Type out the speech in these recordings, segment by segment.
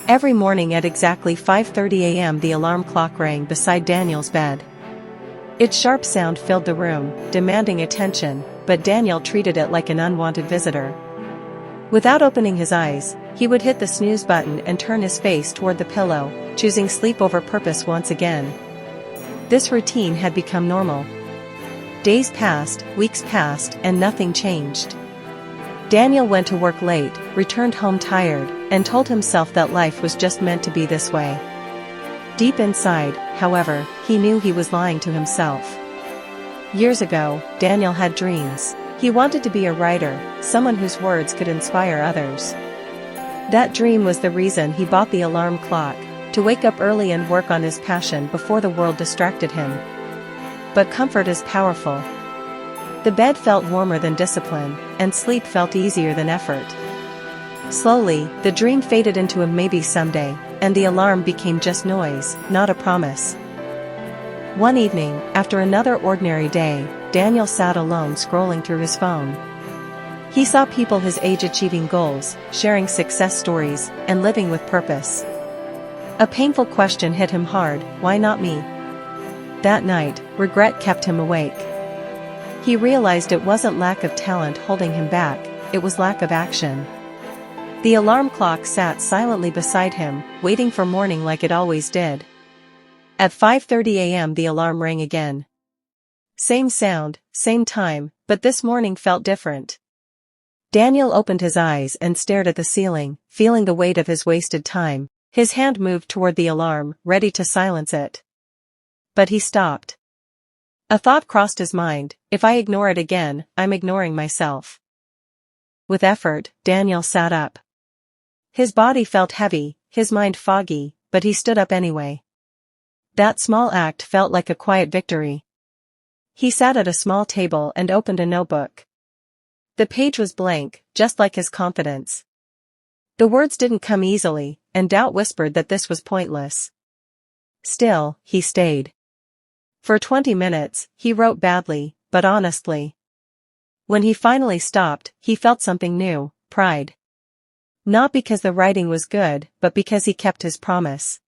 Every morning at exactly 5:30 a.m. the alarm clock rang beside Daniel's bed. Its sharp sound filled the room, demanding attention, but Daniel treated it like an unwanted visitor. Without opening his eyes, he would hit the snooze button and turn his face toward the pillow, choosing sleep over purpose once again. This routine had become normal. Days passed, weeks passed, and nothing changed. Daniel went to work late, returned home tired, and told himself that life was just meant to be this way. Deep inside, however, he knew he was lying to himself. Years ago, Daniel had dreams. He wanted to be a writer, someone whose words could inspire others. That dream was the reason he bought the alarm clock, to wake up early and work on his passion before the world distracted him. But comfort is powerful. The bed felt warmer than discipline, and sleep felt easier than effort. Slowly, the dream faded into a maybe someday, and the alarm became just noise, not a promise. One evening, after another ordinary day, Daniel sat alone scrolling through his phone. He saw people his age achieving goals, sharing success stories, and living with purpose. A painful question hit him hard: why not me? That night, regret kept him awake. He realized it wasn't lack of talent holding him back, it was lack of action. The alarm clock sat silently beside him, waiting for morning like it always did. At 5:30 a.m. the alarm rang again. Same sound, same time, but this morning felt different. Daniel opened his eyes and stared at the ceiling, feeling the weight of his wasted time. His hand moved toward the alarm, ready to silence it. But he stopped. A thought crossed his mind: if I ignore it again, I'm ignoring myself. With effort, Daniel sat up. His body felt heavy, his mind foggy, but he stood up anyway. That small act felt like a quiet victory. He sat at a small table and opened a notebook. The page was blank, just like his confidence. The words didn't come easily, and doubt whispered that this was pointless. Still, he stayed. For 20 minutes, he wrote badly, but honestly. When he finally stopped, he felt something new: pride. Not because the writing was good, but because he kept his promise.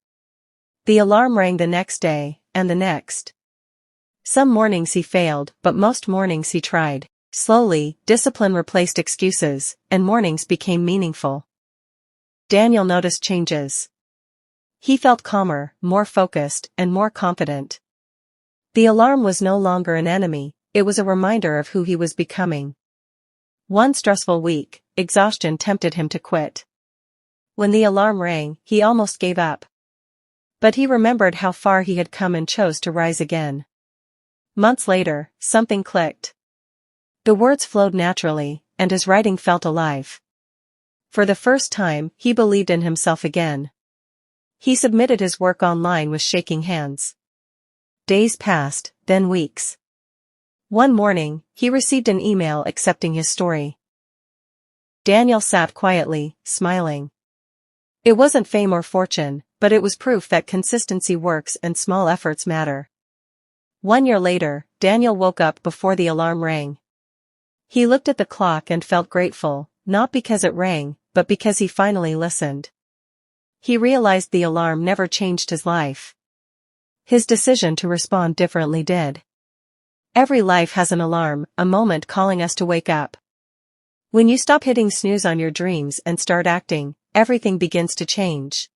The alarm rang the next day, and the next. Some mornings he failed, but most mornings he tried. Slowly, discipline replaced excuses, and mornings became meaningful. Daniel noticed changes. He felt calmer, more focused, and more confident. The alarm was no longer an enemy, it was a reminder of who he was becoming. One stressful week, exhaustion tempted him to quit. When the alarm rang, he almost gave up. But he remembered how far he had come and chose to rise again. Months later, something clicked. The words flowed naturally, and his writing felt alive. For the first time, he believed in himself again. He submitted his work online with shaking hands. Days passed, then weeks. One morning, he received an email accepting his story. Daniel sat quietly, smiling. It wasn't fame or fortune, but it was proof that consistency works and small efforts matter. 1 year later, Daniel woke up before the alarm rang. He looked at the clock and felt grateful, not because it rang, but because he finally listened. He realized the alarm never changed his life. His decision to respond differently did. Every life has an alarm, a moment calling us to wake up. When you stop hitting snooze on your dreams and start acting, everything begins to change.